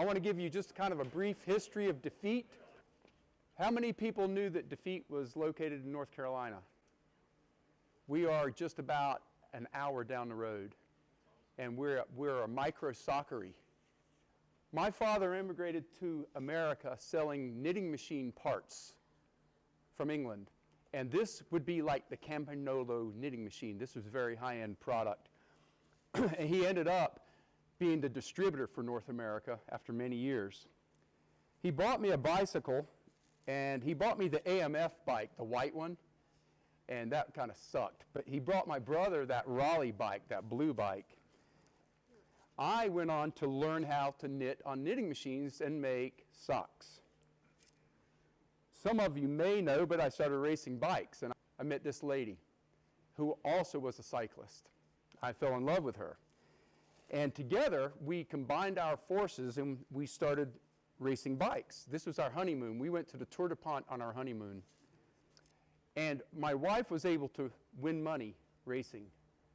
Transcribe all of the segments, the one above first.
I want to give you just kind of a brief history of Defeat. How many people knew that Defeat was located in North Carolina? We are just about an hour down the road, and we're a micro-soccery. My father immigrated to America selling knitting machine parts from England, and this would be like the Campagnolo knitting machine. This was a very high-end product. And he ended up being the distributor for North America after many years. He bought me a bicycle, and he bought me the AMF bike, the white one, and that kind of sucked. But he brought my brother that Raleigh bike, that blue bike. I went on to learn how to knit on knitting machines and make socks. Some of you may know, but I started racing bikes, and I met this lady who also was a cyclist. I fell in love with her. And together, we combined our forces and we started racing bikes. This was our honeymoon. We went to the Tour de Pont on our honeymoon. And my wife was able to win money racing,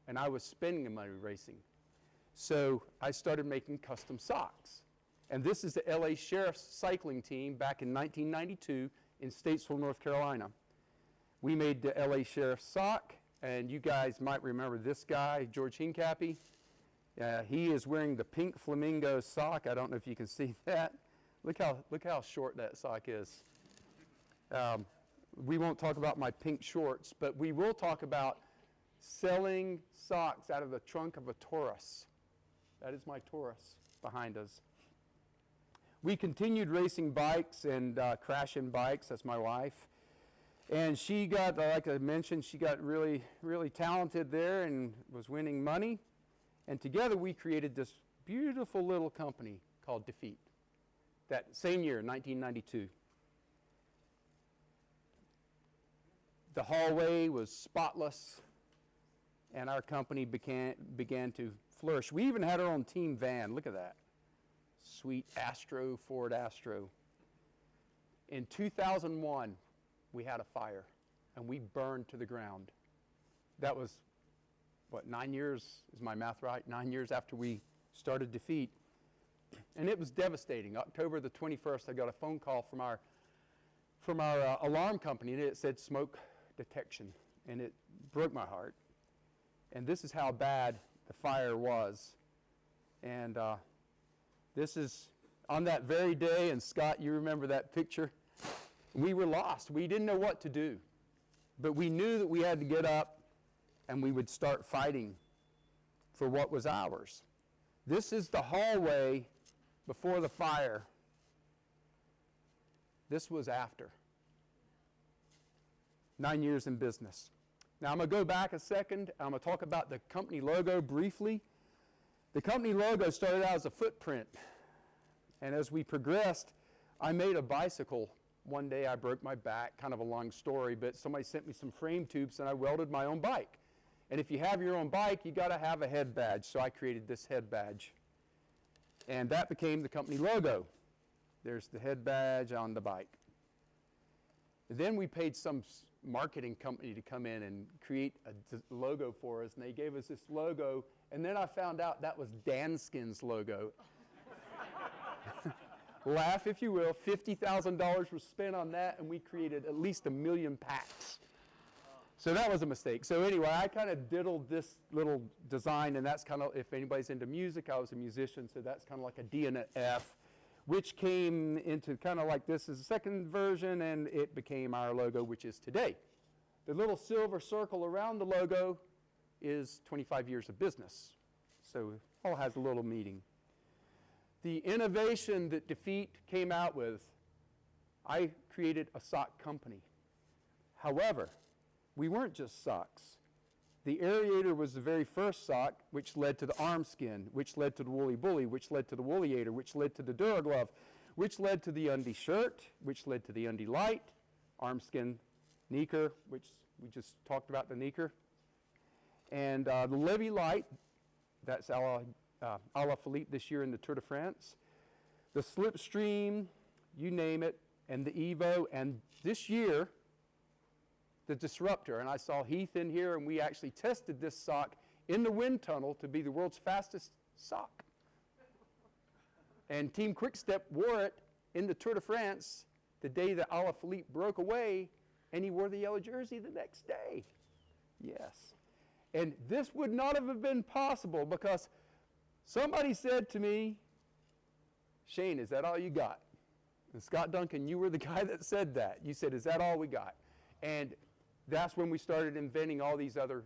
and I was spending the money racing. So I started making custom socks. And this is the LA Sheriff's cycling team back in 1992 in Statesville, North Carolina. We made the LA Sheriff's sock, and you guys might remember this guy, George Hincapie. He is wearing the pink flamingo sock. I don't know if you can see that. Look how short that sock is. We won't talk about my pink shorts, but we will talk about selling socks out of the trunk of a Taurus. That is my Taurus behind us. We continued racing bikes and crashing bikes. That's my wife. And she got, like I mentioned, she got really, really talented there and was winning money. And together we created this beautiful little company called Defeat. That same year, 1992. The hallway was spotless, and our company began to flourish. We even had our own team van. Look at that. Sweet Astro, Ford Astro. In 2001, we had a fire, and we burned to the ground. That was, what, 9 years, is my math right? 9 years after we started Defeat. And it was devastating. October the 21st, I got a phone call from our alarm company, and it said smoke detection, and it broke my heart. And this is how bad the fire was. And this is on that very day, and Scott, you remember that picture? We were lost. We didn't know what to do. But we knew that we had to get up and we would start fighting for what was ours. This is the hallway before the fire. This was after. 9 years in business. Now I'm going to go back a second. I'm going to talk about the company logo briefly. The company logo started out as a footprint. And as we progressed, I made a bicycle. One day I broke my back, kind of a long story, but somebody sent me some frame tubes and I welded my own bike. And if you have your own bike, you got to have a head badge. So I created this head badge. And that became the company logo. There's the head badge on the bike. And then we paid some marketing company to come in and create a logo for us, and they gave us this logo, and then I found out that was Danskin's logo. Laugh if you will, $50,000 was spent on that, and we created at least 1 million packs. So that was a mistake. So anyway, I kind of diddled this little design, and that's kind of, if anybody's into music, I was a musician, so that's kind of like a D and an F, which came into kind of like this as a second version, and it became our logo, which is today. The little silver circle around the logo is 25 years of business. So it all has a little meaning. The innovation that Defeat came out with, I created a sock company. However, we weren't just socks. The Aerator was the very first sock, which led to the Arm Skin, which led to the Woolly Bully, which led to the Woolyator, which led to the DuraGlove, which led to the Undie Shirt, which led to the Undie Light, Arm Skin Knicker, which we just talked about the Knicker, and the Levy Light, that's a la Philippe this year in the Tour de France, the Slipstream, you name it, and the Evo, and this year, the Disruptor. And I saw Heath in here, and we actually tested this sock in the wind tunnel to be the world's fastest sock. And Team Quick-Step wore it in the Tour de France the day that Alaphilippe broke away, and he wore the yellow jersey the next day. Yes. And this would not have been possible because somebody said to me, Shane, is that all you got? And Scott Duncan, you were the guy that said that. You said, is that all we got? And that's when we started inventing all these other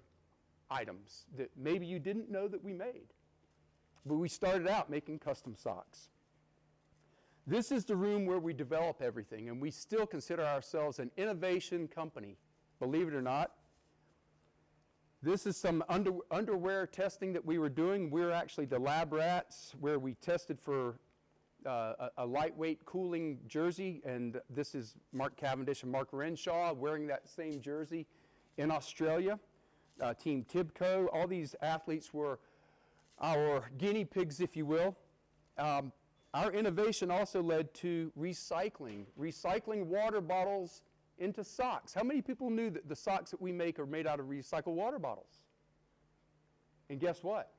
items that maybe you didn't know that we made. But we started out making custom socks. This is the room where we develop everything, and we still consider ourselves an innovation company, believe it or not. This is some underwear testing that we were doing. We're actually the lab rats where we tested for a lightweight cooling jersey, and this is Mark Cavendish and Mark Renshaw wearing that same jersey in Australia. Team Tibco, all these athletes were our guinea pigs, if you will. Our innovation also led to recycling water bottles into socks. How many people knew that the socks that we make are made out of recycled water bottles? And guess what?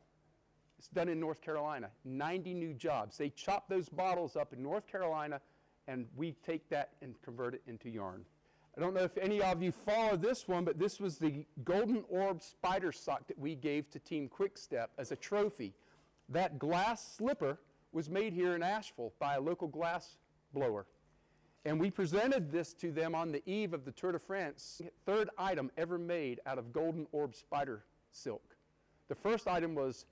It's done in North Carolina. 90 new jobs. They chop those bottles up in North Carolina, and we take that and convert it into yarn. I don't know if any of you follow this one, but this was the Golden Orb spider sock that we gave to Team Quick-Step as a trophy. That glass slipper was made here in Asheville by a local glass blower. And we presented this to them on the eve of the Tour de France. Third item ever made out of Golden Orb spider silk. The first item was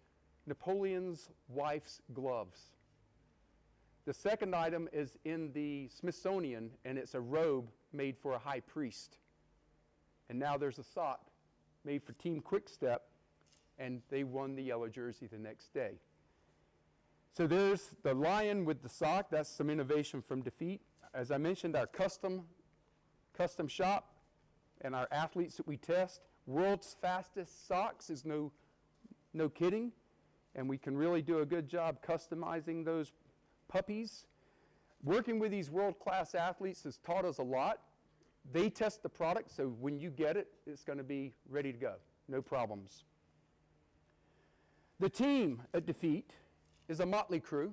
Napoleon's wife's gloves. The second item is in the Smithsonian, and it's a robe made for a high priest. And now there's a sock made for Team Quick-Step, and they won the yellow jersey the next day. So there's the lion with the sock. That's some innovation from Defeat. As I mentioned, our custom shop and our athletes that we test. World's fastest socks is no kidding. And we can really do a good job customizing those puppies. Working with these world-class athletes has taught us a lot. They test the product, so when you get it, it's going to be ready to go. No problems. The team at Defeat is a motley crew,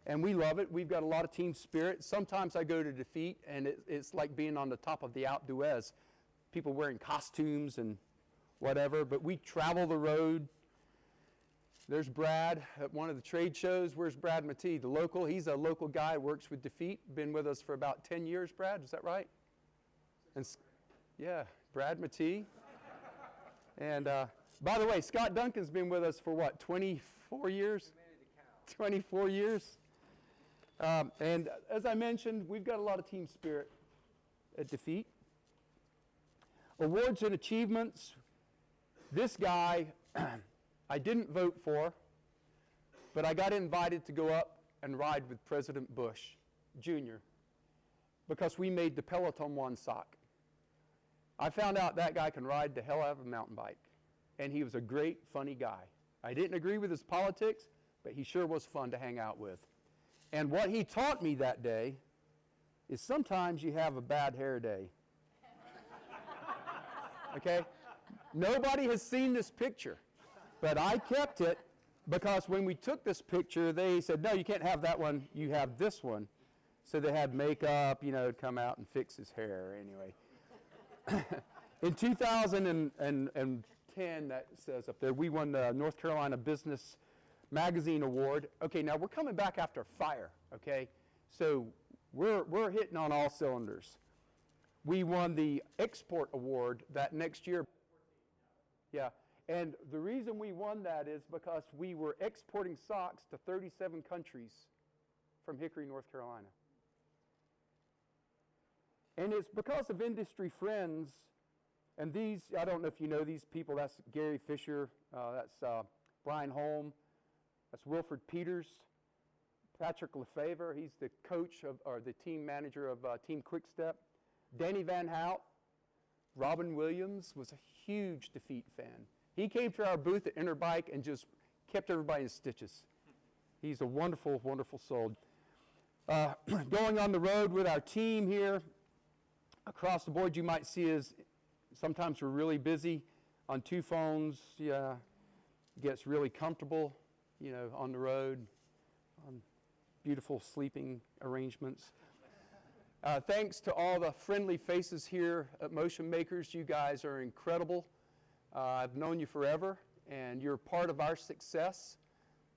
and we love it. We've got a lot of team spirit. Sometimes I go to Defeat, and it's like being on the top of the Alpe d'Huez. People wearing costumes and whatever, but we travel the road. There's Brad at one of the trade shows. Where's Brad Matee, the local? He's a local guy, works with Defeat, been with us for about 10 years, Brad, is that right? And yeah, Brad Matee. And by the way, Scott Duncan's been with us for what, 24 years? 24 years. And as I mentioned, we've got a lot of team spirit at Defeat. Awards and achievements. This guy, I didn't vote for, but I got invited to go up and ride with President Bush Jr. because we made the Peloton One sock. I found out that guy can ride the hell out of a mountain bike, and he was a great, funny guy. I didn't agree with his politics, but he sure was fun to hang out with. And what he taught me that day is sometimes you have a bad hair day. Okay? Nobody has seen this picture. But I kept it because when we took this picture, they said, no, you can't have that one, you have this one. So they had makeup, come out and fix his hair anyway. In 2010, that says up there, we won the North Carolina Business Magazine Award. Okay, now we're coming back after fire, okay? So we're hitting on all cylinders. We won the Export Award that next year. Yeah. And the reason we won that is because we were exporting socks to 37 countries from Hickory, North Carolina. And it's because of industry friends, and these, I don't know if you know these people, that's Gary Fisher, that's Brian Holm, that's Wilfred Peters, Patrick Lefevre, he's the coach or the team manager of Team Quick-Step, Danny Van Hout, Robin Williams was a huge Defeat fan. He came to our booth at Interbike and just kept everybody in stitches. He's a wonderful, wonderful soul. Going on the road with our team here, across the board you might see is sometimes we're really busy on two phones. Yeah, gets really comfortable, on the road. beautiful sleeping arrangements. Thanks to all the friendly faces here at Motion Makers. You guys are incredible. I've known you forever, and you're part of our success,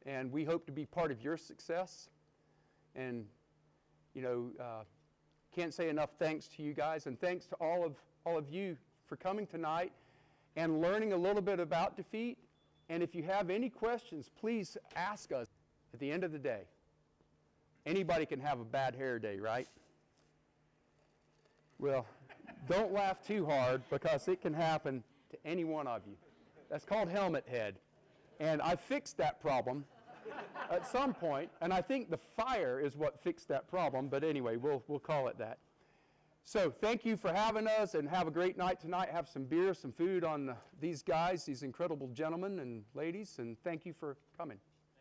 and we hope to be part of your success. And, can't say enough thanks to you guys, and thanks to all of you for coming tonight and learning a little bit about defeat. And if you have any questions, please ask us. At the end of the day, anybody can have a bad hair day, right? Well, don't laugh too hard, because it can happen to any one of you. That's called helmet head. And I fixed that problem at some point, and I think the fire is what fixed that problem, but anyway, we'll call it that. So thank you for having us, and have a great night tonight. Have some beer, some food on these guys, these incredible gentlemen and ladies, and thank you for coming.